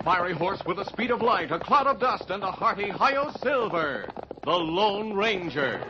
fiery horse with the speed of light, a cloud of dust, and a hearty Hi-Yo Silver, the Lone Ranger.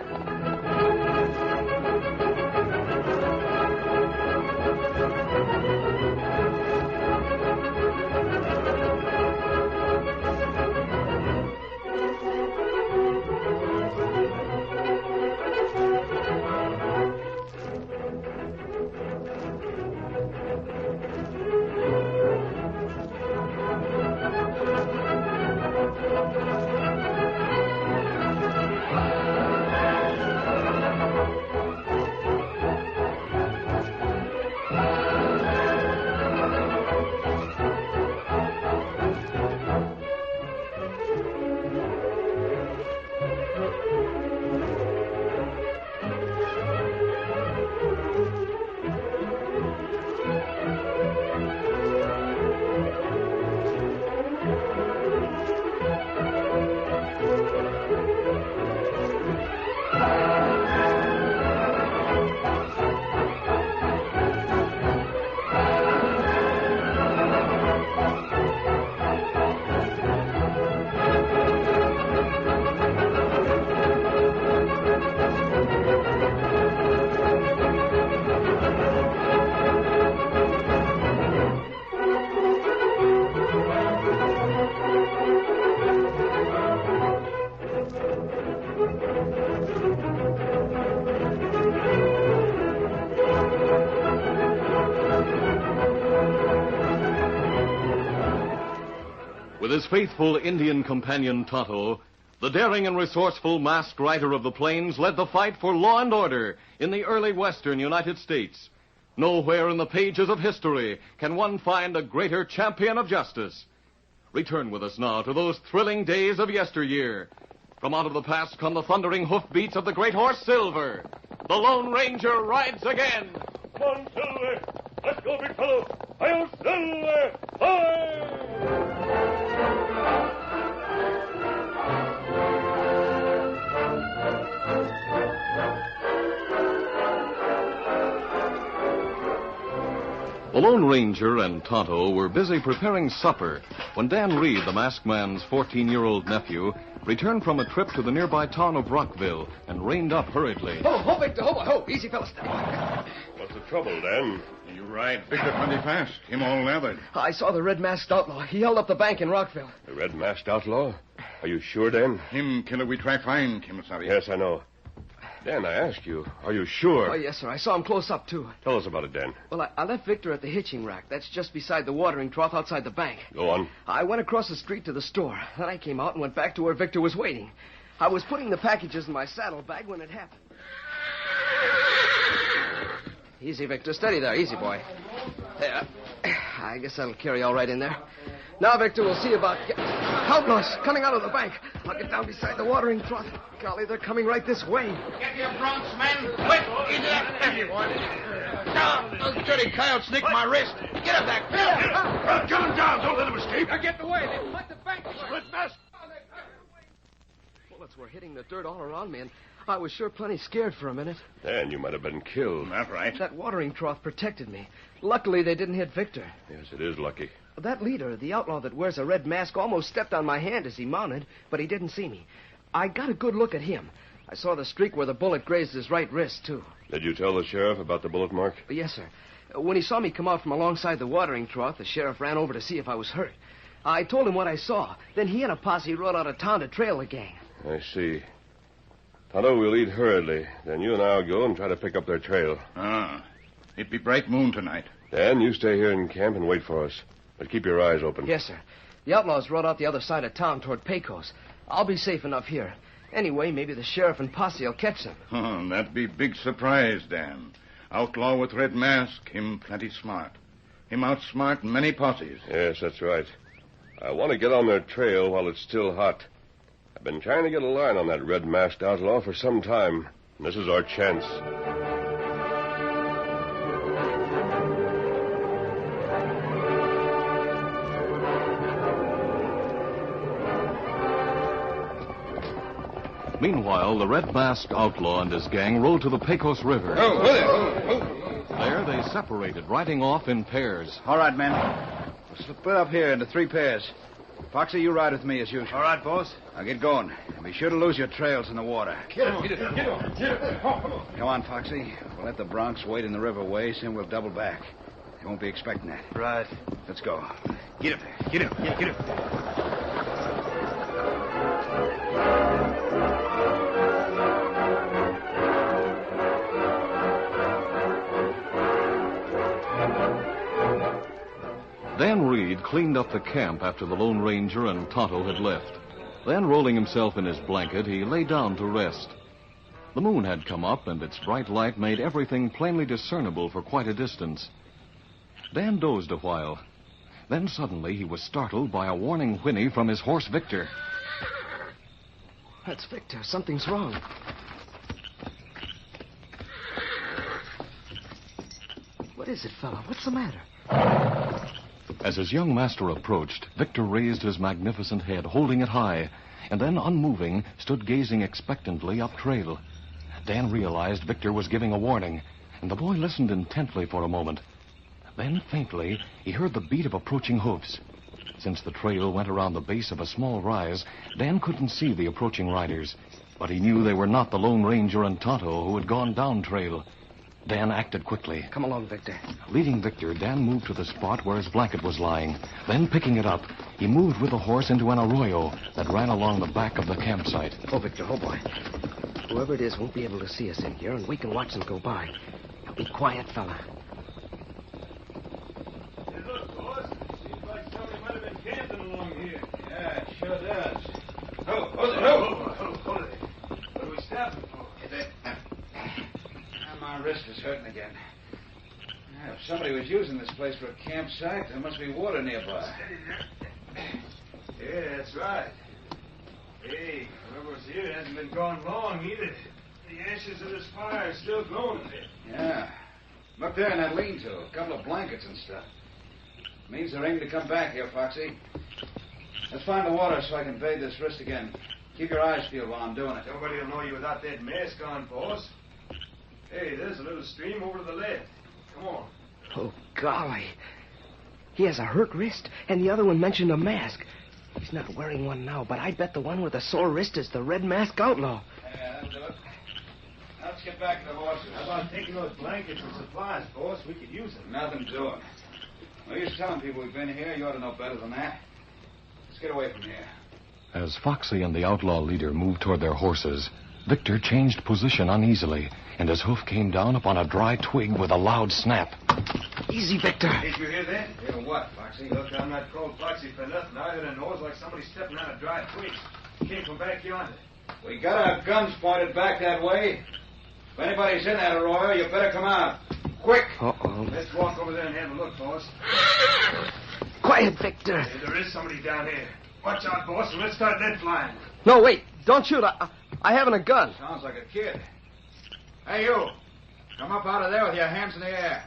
With his faithful Indian companion Tonto, the daring and resourceful masked rider of the plains led the fight for law and order in the early western United States. Nowhere in the pages of history can one find a greater champion of justice. Return with us now to those thrilling days of yesteryear. From out of the past come the thundering hoofbeats of the great horse Silver. The Lone Ranger rides again. Come on, Silver. Let's go, big fellow. Hi-yo, Silver! Hi! The Lone Ranger and Tonto were busy preparing supper when Dan Reed, the masked man's 14-year-old nephew, returned from a trip to the nearby town of Rockville and reined up hurriedly. Ho, Victor, ho. Easy, fella, step on. What's the trouble, Dan? You ride Victor plenty fast. Him all lathered. I saw the red-masked outlaw. He held up the bank in Rockville. The red-masked outlaw? Are you sure, Dan? Him killer we try find, Kimasabi. Yes, I know. Dan, I asked you, are you sure? Oh, yes, sir. I saw him close up, too. Tell us about it, Dan. Well, I left Victor at the hitching rack. That's just beside the watering trough outside the bank. Go on. I went across the street to the store. Then I came out and went back to where Victor was waiting. I was putting the packages in my saddlebag when it happened. Easy, Victor. Steady there. Easy, boy. There. I guess that'll carry all right in there. Now, Victor, we'll see about... Outlaws coming out of the bank. I'll get down beside the watering trough. Golly, they're coming right this way. Get your broncs, men. Quick, into that heavy one. Down. Those dirty coyotes nicked my wrist. Get up there. Get him down. Don't let him escape. Now get away. They let the bank. Split mask. Bullets were hitting the dirt all around me, and I was sure plenty scared for a minute. Dan, you might have been killed. That's right. That watering trough protected me. Luckily, they didn't hit Victor. Yes, it is lucky. That leader, the outlaw that wears a red mask, almost stepped on my hand as he mounted, but he didn't see me. I got a good look at him. I saw the streak where the bullet grazed his right wrist, too. Did you tell the sheriff about the bullet mark? Yes, sir. When he saw me come out from alongside the watering trough, the sheriff ran over to see if I was hurt. I told him what I saw. Then he and a posse rode out of town to trail the gang. I see. Tonto, we'll eat hurriedly. Then you and I'll go and try to pick up their trail. It be bright moon tonight. Dan, you stay here in camp and wait for us. But keep your eyes open. Yes, sir. The outlaws rode out the other side of town toward Pecos. I'll be safe enough here. Anyway, maybe the sheriff and posse will catch them. Oh, that'd be big surprise, Dan. Outlaw with red mask, him plenty smart. Him outsmart many posses. Yes, that's right. I want to get on their trail while it's still hot. I've been trying to get a line on that red-masked outlaw for some time. And this is our chance. Meanwhile, the red-masked outlaw and his gang rode to the Pecos River. Oh. There they separated, riding off in pairs. All right, men. Split up here into 3 pairs. Foxy, you ride with me as usual. All right, boss. Now get going. And be sure to lose your trails in the water. Get him. Come on, Foxy. We'll let the Bronx wait in the river ways, and we'll double back. They won't be expecting that. Right. Let's go. Get him. Yeah, get him. Dan Reed cleaned up the camp after the Lone Ranger and Tonto had left. Then, rolling himself in his blanket, he lay down to rest. The moon had come up, and its bright light made everything plainly discernible for quite a distance. Dan dozed a while. Then suddenly he was startled by a warning whinny from his horse Victor. That's Victor. Something's wrong. What is it, fella? What's the matter? As his young master approached, Victor raised his magnificent head, holding it high, and then, unmoving, stood gazing expectantly up trail. Dan realized Victor was giving a warning, and the boy listened intently for a moment. Then, faintly, he heard the beat of approaching hoofs. Since the trail went around the base of a small rise, Dan couldn't see the approaching riders, but he knew they were not the Lone Ranger and Tonto who had gone down trail. Dan acted quickly. Come along, Victor. Leading Victor, Dan moved to the spot where his blanket was lying. Then, picking it up, he moved with the horse into an arroyo that ran along the back of the campsite. Oh, Victor, oh, boy. Whoever it is won't be able to see us in here, and we can watch them go by. Now, be quiet, fella. Hey, look, boss. Seems like somebody might have been camping along here. Yeah, it sure does. Hold it. What are we stopping for? My wrist is hurting again. If somebody was using this place for a campsite, there must be water nearby. Yeah, that's right. Hey, whoever was here hasn't been gone long either. The ashes of this fire are still glowing a bit. Yeah. Look there in that lean-to. A couple of blankets and stuff. Means they're aiming to come back here, Foxy. Let's find the water so I can bathe this wrist again. Keep your eyes peeled while I'm doing it. Nobody will know you without that mask on, boss. Hey, there's a little stream over to the left. Come on. Oh, golly. He has a hurt wrist, and the other one mentioned a mask. He's not wearing one now, but I bet the one with a sore wrist is the Red Mask Outlaw. Yeah, that'll do it. Now let's get back to the horses. How about taking those blankets and supplies, boss? We could use them. Nothing doing. Well, you're telling people we've been here. You ought to know better than that. Let's get away from here. As Foxy and the outlaw leader moved toward their horses, Victor changed position uneasily, and his hoof came down upon a dry twig with a loud snap. Easy, Victor. Did you hear that? Hear what, Foxy? Look, I'm not called Foxy for nothing. I heard a noise like somebody stepping on a dry twig. It came from back yonder. We got our guns pointed back that way. If anybody's in that arroyo, you better come out. Quick! Uh-oh. Let's walk over there and have a look, boss. Quiet, Victor. Hey, there is somebody down there. Watch out, boss, and let's start lead flying. No, wait. Don't shoot. I haven't a gun. Sounds like a kid. Hey, you. Come up out of there with your hands in the air.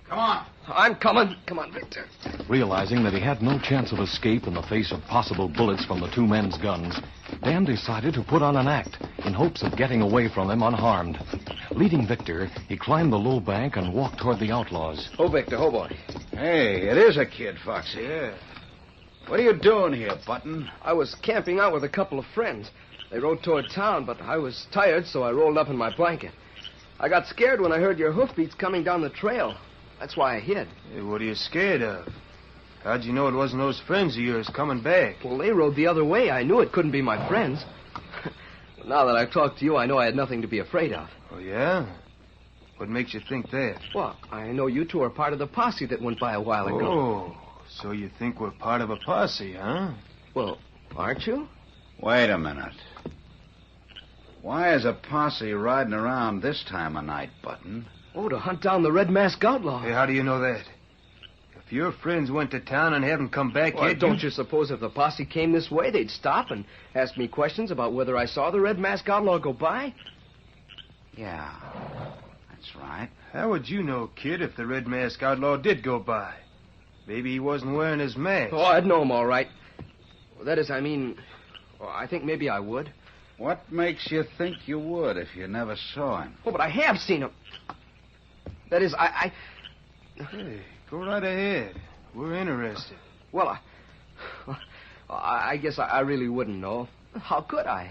Come on. I'm coming. Come on, Victor. Realizing that he had no chance of escape in the face of possible bullets from the two men's guns, Dan decided to put on an act in hopes of getting away from them unharmed. Leading Victor, he climbed the low bank and walked toward the outlaws. Oh, Victor, oh, boy. Hey, it is a kid, Foxy. Yeah. What are you doing here, Button? I was camping out with a couple of friends. They rode toward town, but I was tired, so I rolled up in my blanket. I got scared when I heard your hoofbeats coming down the trail. That's why I hid. Hey, what are you scared of? How'd you know it wasn't those friends of yours coming back? Well, they rode the other way. I knew it couldn't be my friends. But now that I've talked to you, I know I had nothing to be afraid of. Oh, yeah? What makes you think that? Well, I know you two are part of the posse that went by a while ago. Oh, so you think we're part of a posse, huh? Well, aren't you? Wait a minute. Why is a posse riding around this time of night, Button? Oh, to hunt down the Red Mask Outlaw. Hey, how do you know that? If your friends went to town and haven't come back Well, yet... don't you suppose if the posse came this way, they'd stop and ask me questions about whether I saw the Red Mask Outlaw go by? Yeah, that's right. How would you know, kid, if the Red Mask Outlaw did go by? Maybe he wasn't wearing his mask. Oh, I'd know him all right. Well, that is, I mean, well, I think maybe I would. What makes you think you would if you never saw him? Oh, but I have seen him. That is, Hey, go right ahead. We're interested. Well, I guess I really wouldn't know. How could I?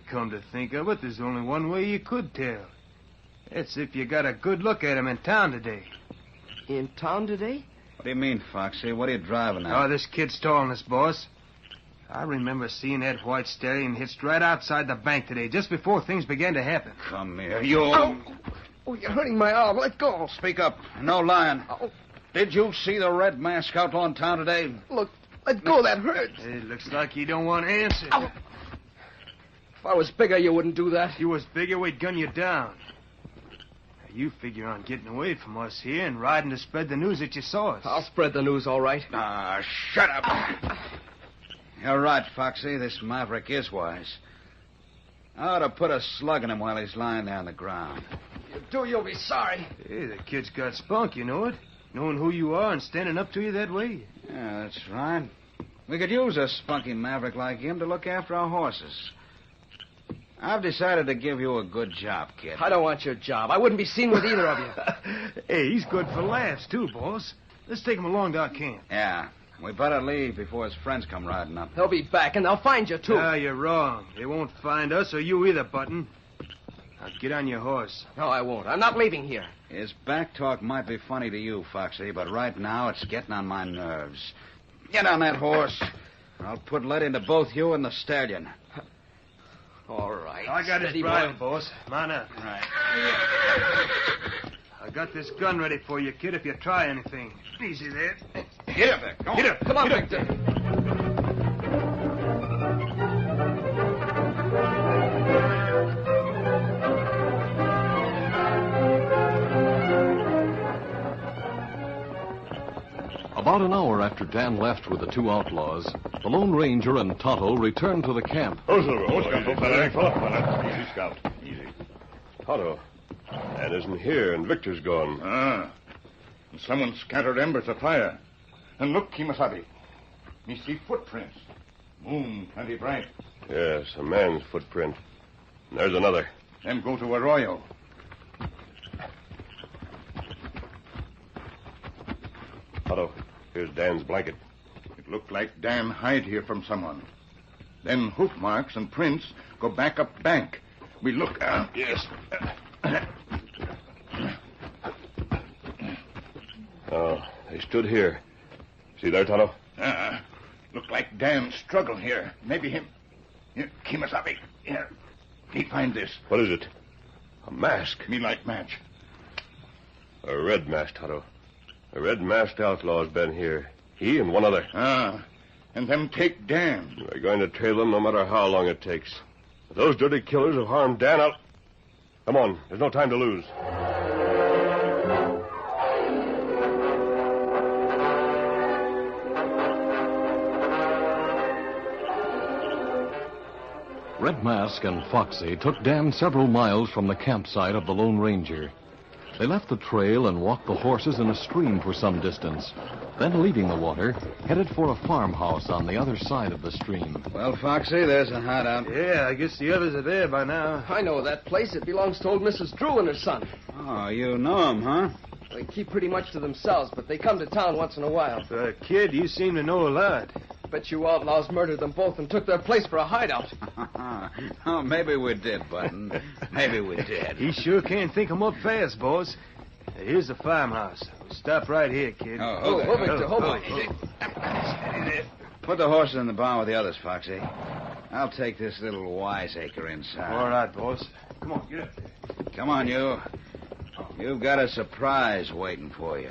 Come to think of it, there's only one way you could tell. That's if you got a good look at him in town today. In town today? What do you mean, Foxy? What are you driving at? Oh, this kid's stalling us, boss. I remember seeing that white stallion hitched right outside the bank today, just before things began to happen. Come here, you... Oh, you're hurting my arm. Let go. Speak up. No lying. Oh, Did you see the red mask outlaw in town today? look, let go. That hurts. It looks like you don't want to answer. Ow. If I was bigger, you wouldn't do that. If you was bigger, we'd gun you down. You figure on getting away from us here and riding to spread the news that you saw us. I'll spread the news, all right. Ah, shut up. You're right, Foxy. This maverick is wise. I ought to put a slug in him while he's lying there on the ground. If you do, you'll be sorry. Hey, the kid's got spunk, you know it. Knowing who you are and standing up to you that way. Yeah, that's right. We could use a spunky maverick like him to look after our horses. I've decided to give you a good job, kid. I don't want your job. I wouldn't be seen with either of you. Hey, he's good for laughs, too, boss. Let's take him along to our camp. Yeah, we better leave before his friends come riding up. They'll be back, and they'll find you, too. Ah, you're wrong. They won't find us or you either, Button. Now, get on your horse. No, I won't. I'm not leaving here. His back talk might be funny to you, Foxy, but right now it's getting on my nerves. Get on that horse. I'll put lead into both you and the stallion. All right. I got his Steady, bridle, boy. boss. Come on up. Right. I got this gun ready for you, kid, if you try anything. Easy there. Get up there. Go on. Get up. Come on, Get up. Victor. About an hour after Dan left with the two outlaws, the Lone Ranger and Tonto returned to the camp. Oh, Silver. Oh, Scout. Fella. Easy, Scout. Easy. Tonto. Dan isn't here, and Victor's gone. Ah. And someone scattered embers of fire. And look, Kimasabi. Me see footprints. Moon plenty bright. Yes, a man's footprint. And there's another. Then go to Arroyo. Tonto, here's Dan's blanket. It looked like Dan hide here from someone. Then hoof marks and prints go back up bank. We look... Yes. Oh, they stood here. See there, Tonto? Look like Dan struggle here. Maybe him... Here, Kimasabi. Here. He find this. What is it? A mask. Me like match. A red mask, Tonto. A red-masked outlaw's been here. He and one other. And them take Dan. We're going to trail them no matter how long it takes. If those dirty killers have harmed Dan, I'll... Come on, there's no time to lose. Red Mask and Foxy took Dan several miles from the campsite of the Lone Ranger. They left the trail and walked the horses in a stream for some distance. Then, leaving the water, headed for a farmhouse on the other side of the stream. Well, Foxy, there's a hideout. Yeah, I guess the others are there by now. I know that place. It belongs to old Mrs. Drew and her son. Oh, you know him, huh? They keep pretty much to themselves, but they come to town once in a while. Kid, you seem to know a lot. Bet you outlaws murdered them both and took their place for a hideout. Oh, maybe we did, Button. Maybe we did. He sure can think 'em up fast, boss. Here's the farmhouse. Stop right here, kid. Oh, Victor, hold on. Put the horses in the barn with the others, Foxy. I'll take this little wiseacre inside. All right, boss. Come on, get up there. Come on, you. You've got a surprise waiting for you.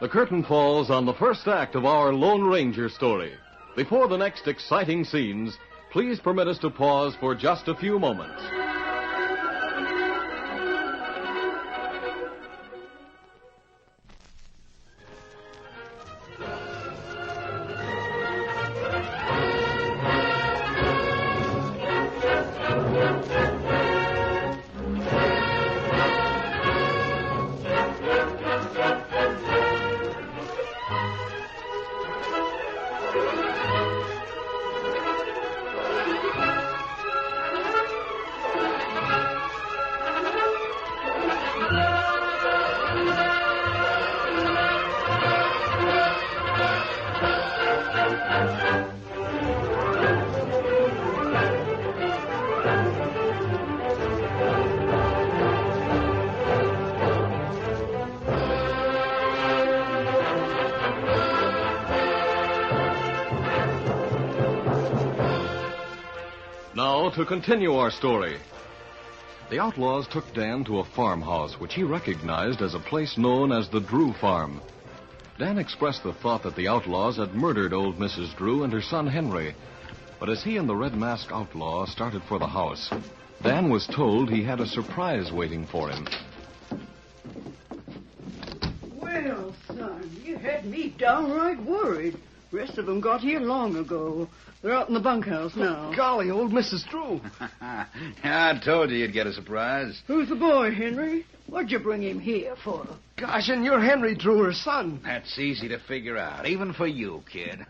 The curtain falls on the first act of our Lone Ranger story. Before the next exciting scenes, please permit us to pause for just a few moments. Now, to continue our story. The outlaws took Dan to a farmhouse, which he recognized as a place known as the Drew Farm. Dan expressed the thought that the outlaws had murdered old Mrs. Drew and her son Henry. But as he and the Red Mask outlaw started for the house, Dan was told he had a surprise waiting for him. Well, son, you had me downright worried. The rest of them got here long ago. They're out in the bunkhouse now. Golly, old Mrs. Drew. I told you you'd get a surprise. Who's the boy, Henry? What'd you bring him here for? Gosh, and you're Henry Drew, her son. That's easy to figure out, even for you, kid.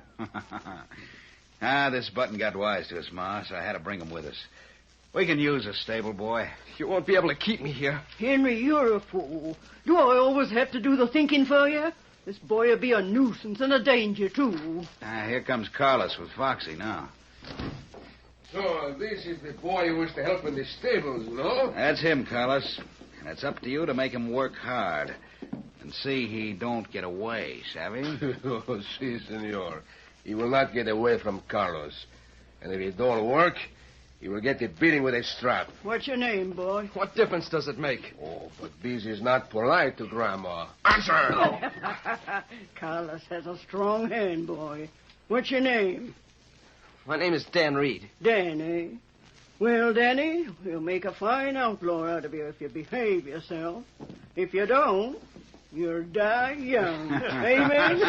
This button got wise to us, Ma, so I had to bring him with us. We can use a stable boy. You won't be able to keep me here. Henry, you're a fool. Do I always have to do the thinking for you? This boy'll be a nuisance and a danger, too. Here comes Carlos with Foxy now. So, this is the boy who was to help in the stables, no? That's him, Carlos. And it's up to you to make him work hard. And see he don't get away, savvy? Oh, si, senor. He will not get away from Carlos. And if he don't work, he will get the beating with a strap. What's your name, boy? What difference does it make? Oh, but this is not polite to Grandma. Answer! Carlos has a strong hand, boy. What's your name? My name is Dan Reed. Danny. Well, Danny, we'll make a fine outlaw out of you if you behave yourself. If you don't, you'll die young. Amen?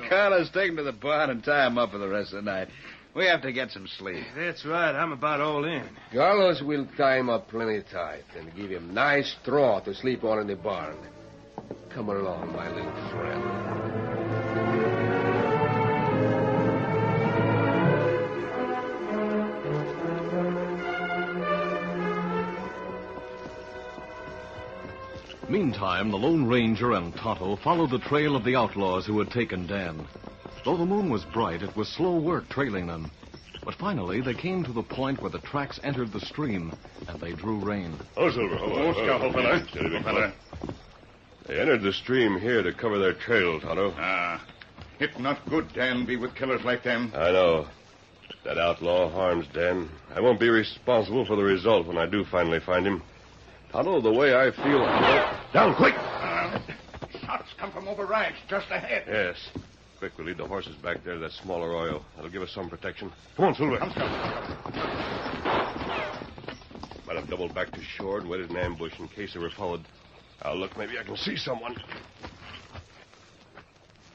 Carlos, take him to the barn and tie him up for the rest of the night. We have to get some sleep. That's right. I'm about all in. Carlos will tie him up plenty tight and give him nice straw to sleep on in the barn. Come along, my little friend. Meantime, the Lone Ranger and Tonto followed the trail of the outlaws who had taken Dan. Though the moon was bright, it was slow work trailing them. But finally, they came to the point where the tracks entered the stream, and they drew rein. Oh, Silver. Steady, big fella. They entered the stream here to cover their trail, Tonto. It's not good, Dan, be with killers like them. I know. That outlaw harms Dan. I won't be responsible for the result when I do finally find him. Tonto, the way I feel... Down, quick! Shots come from over ranch, just ahead. Yes. Quick, we'll lead the horses back there to that smaller arroyo. That'll give us some protection. Come on, Silver. Might have doubled back to shore and waited in ambush in case they were followed. I'll look. Maybe I can see someone.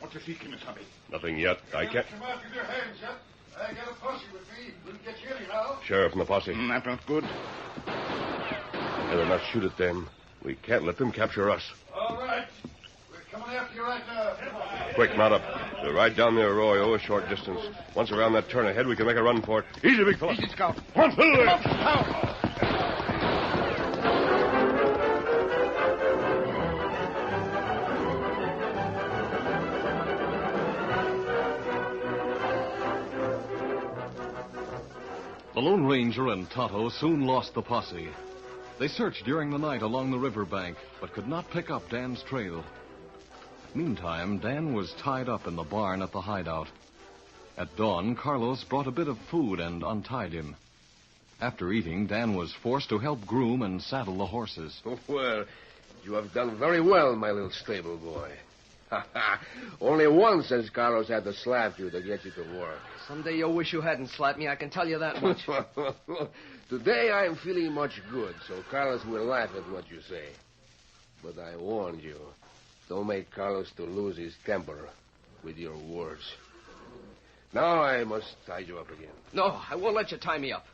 What you seeking, Miss Hubby? Nothing yet. I can't... Come out with your hands up. I got a posse with me. We'll get you anyhow. Sheriff and the posse. That's not good. Better not shoot at them. We can't let them capture us. All right. We're coming after you right now. Quick, mount up. We're right down the arroyo, a short distance. Once around that turn ahead, we can make a run for it. Easy, big fella. Easy, Scout. Come on, Silver. The Lone Ranger and Tonto soon lost the posse. They searched during the night along the riverbank, but could not pick up Dan's trail. Meantime, Dan was tied up in the barn at the hideout. At dawn, Carlos brought a bit of food and untied him. After eating, Dan was forced to help groom and saddle the horses. Well, you have done very well, my little stable boy. Only once has Carlos had to slap you to get you to work. Someday you'll wish you hadn't slapped me, I can tell you that much. Today I am feeling much good, so Carlos will laugh at what you say. But I warned you, don't make Carlos to lose his temper with your words. Now I must tie you up again. No, I won't let you tie me up.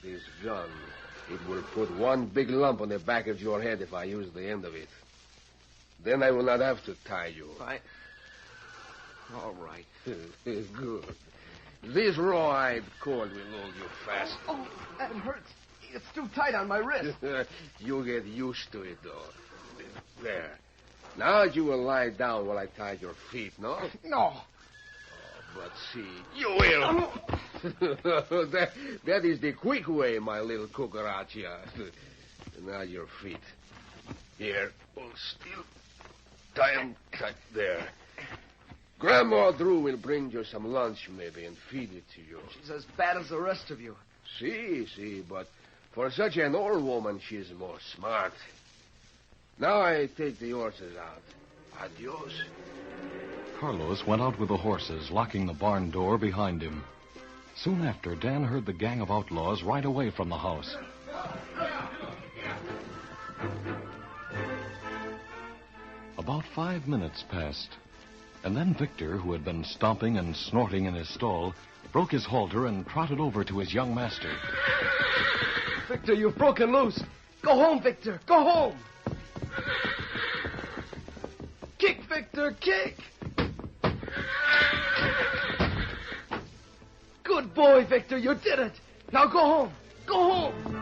This gun, it will put one big lump on the back of your head if I use the end of it. Then I will not have to tie you. Right. All right. Good. This rawhide cord will hold you fast. Oh, that hurts. It's too tight on my wrist. You'll get used to it, though. There. Now you will lie down while I tie your feet, no? No. Oh, but see, you will. that is the quick way, my little cucaracha. Now your feet. Here, hold still. Tie them tight there. Grandma Drew will bring you some lunch, maybe, and feed it to you. She's as bad as the rest of you. See, but for such an old woman, she's more smart. Now I take the horses out. Adios. Carlos went out with the horses, locking the barn door behind him. Soon after, Dan heard the gang of outlaws ride away from the house. About 5 minutes passed, and then Victor, who had been stomping and snorting in his stall, broke his halter and trotted over to his young master. Victor, you've broken loose. Go home, Victor. Go home. Kick, Victor, kick. Good boy, Victor. You did it. Now go home. Go home.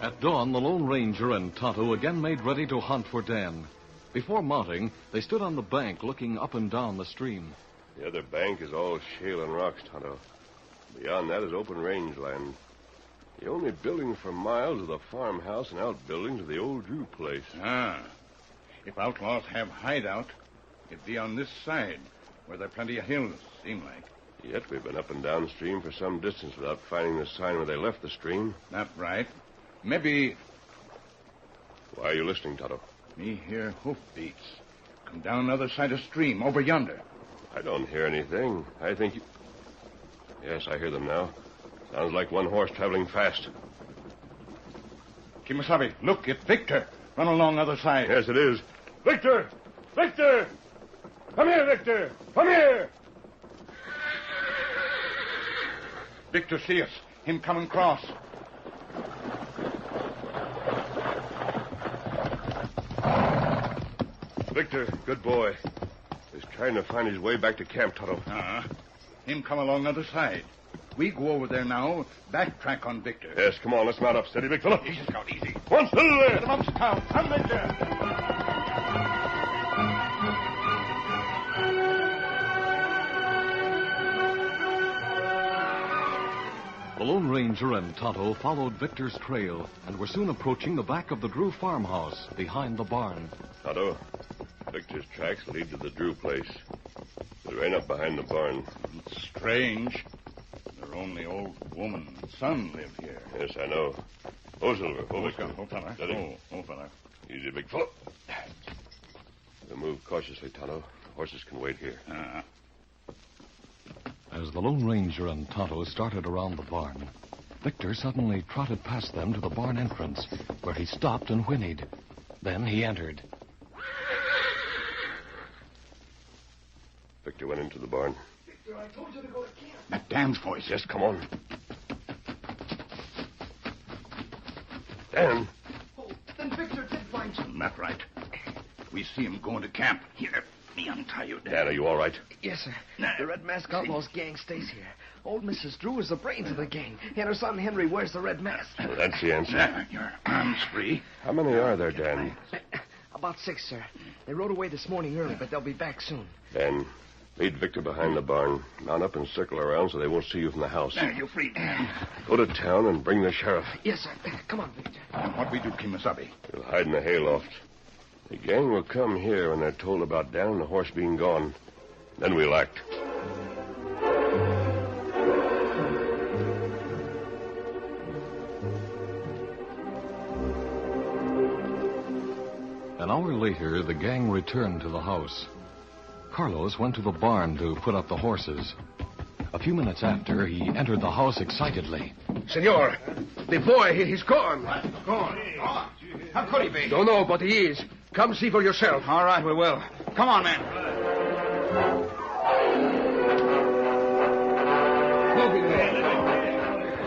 At dawn, the Lone Ranger and Tonto again made ready to hunt for Dan. Before mounting, they stood on the bank looking up and down the stream. The other bank is all shale and rocks, Tonto. Beyond that is open rangeland. The only building for miles is the farmhouse and outbuildings of the old Drew place. Ah. If outlaws have hideout, it'd be on this side, where there are plenty of hills, seem like. Yet we've been up and down stream for some distance without finding the sign where they left the stream. Not right. Maybe... Why are you listening, Tonto? Me hear hoofbeats. Come down the other side of stream, over yonder. I don't hear anything. I think you... Yes, I hear them now. Sounds like one horse traveling fast. Kimasabi, look, it's Victor. Run along the other side. Yes, it is. Victor! Victor! Come here, Victor! Come here! Victor, see us. Him coming across. Victor, good boy. He's trying to find his way back to camp, Tonto. Him come along the other side. We go over there now, backtrack on Victor. Yes, come on, let's mount up. Steady, big fella. Easy, Scout, easy. One still there. Get him up, Scout. Come, Victor. The Lone Ranger and Tonto followed Victor's trail and were soon approaching the back of the Drew farmhouse behind the barn. Tonto, Victor's tracks lead to the Drew place. They're right up behind the barn. It's strange. Their only old woman and son live here. Yes, I know. Oh, Silver. Oh, Victor. Oh, fella. Steady. Oh, fella. Easy, big fella. We'll move cautiously, Tonto. Horses can wait here. As the Lone Ranger and Tonto started around the barn, Victor suddenly trotted past them to the barn entrance, where he stopped and whinnied. Then he entered. Victor went into the barn. Victor, I told you to go to camp. That Dan's voice. Yes, come on. Dan. Oh, then Victor did find you. That's right. We see him going to camp. Here, me untie you, Dan. Dan, are you all right? Yes, sir. The Red Mask Outlaws gang stays here. Old Mrs. Drew is the brains of the gang, and her son Henry wears the red mask. Well, that's the answer. Your arm's free. How many are there, Dan? About 6, sir. They rode away this morning early, but they'll be back soon. Dan, lead Victor behind the barn. Mount up and circle around so they won't see you from the house. There, you're free, Dan. Go to town and bring the sheriff. Yes, sir. Come on, Victor. What we do, Kimasabi? We'll hide in the hayloft. The gang will come here when they're told about Dan and the horse being gone. Then we'll act. An hour later, the gang returned to the house. Carlos went to the barn to put up the horses. A few minutes after, he entered the house excitedly. Senor, the boy, he's gone. Gone? How could he be? Don't know, but he is. Come see for yourself. All right, we will. Come on, man.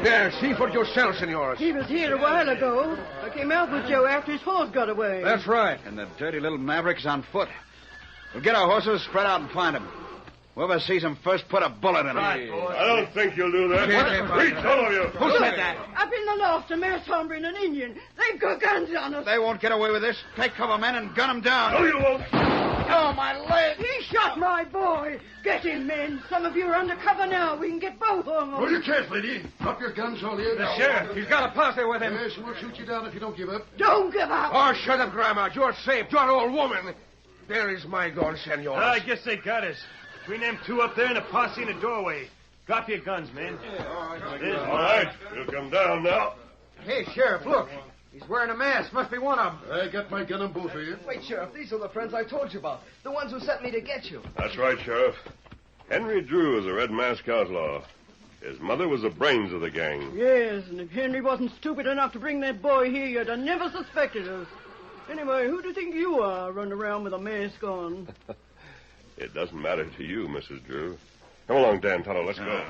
There, see for yourself, senors. He was here a while ago. I came out with Joe after his horse got away. That's right. And the dirty little maverick's on foot. We'll get our horses, spread out and find him. Whoever sees him first, put a bullet in him. I don't think you'll do that. Reach, all of you. Who said that? Up in the loft, a masked hombre and an Indian. They've got guns on us. They won't get away with this. Take cover, men, and gun them down. No, you won't. Oh, my leg. He shot got my boy. Get him, men. Some of you are under cover now. We can get both on them. Hold your chest, lady. Drop your guns, all you. The sheriff, he's got a posse with him. Yes, we'll shoot you down if you don't give up. Don't give up. Oh, shut up, Grandma. You're safe. You're an old woman. There is my gun, senor. I guess they got us. Between them two up there and a posse in the doorway. Drop your guns, men. All right, we'll come down now. Hey, Sheriff, look. He's wearing a mask. Must be one of them. I got my gun on both of you. Wait, Sheriff, these are the friends I told you about. The ones who sent me to get you. That's right, Sheriff. Henry Drew is a Red Mask outlaw. His mother was the brains of the gang. Yes, and if Henry wasn't stupid enough to bring that boy here, you'd have never suspected us. Anyway, who do you think you are running around with a mask on? It doesn't matter to you, Mrs. Drew. Come along, Dan Tonto. Let's go.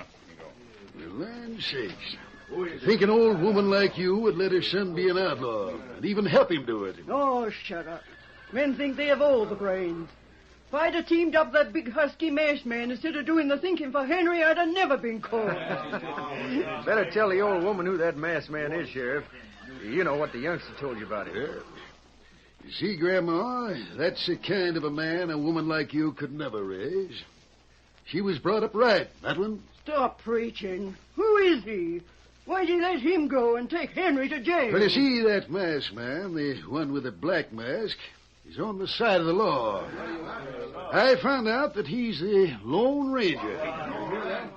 For land's sakes. Think an old woman like you would let her son be an outlaw and even help him do it. Oh, shut up. Men think they have all the brains. If I'd have teamed up that big husky masked man instead of doing the thinking for Henry, I'd have never been caught. Better tell the old woman who that masked man is, Sheriff. You know what the youngster told you about him. Yeah. You see, Grandma, that's the kind of a man a woman like you could never raise. She was brought up right, that one. Stop preaching. Who is he? Why'd you let him go and take Henry to jail? Well, you see, that masked man, the one with the black mask, is on the side of the law. I found out that he's the Lone Ranger.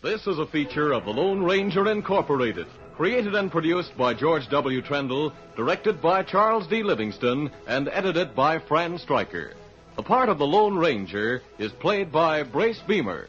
This is a feature of the Lone Ranger Incorporated, created and produced by George W. Trendle, directed by Charles D. Livingston, and edited by Fran Striker. The part of the Lone Ranger is played by Brace Beemer.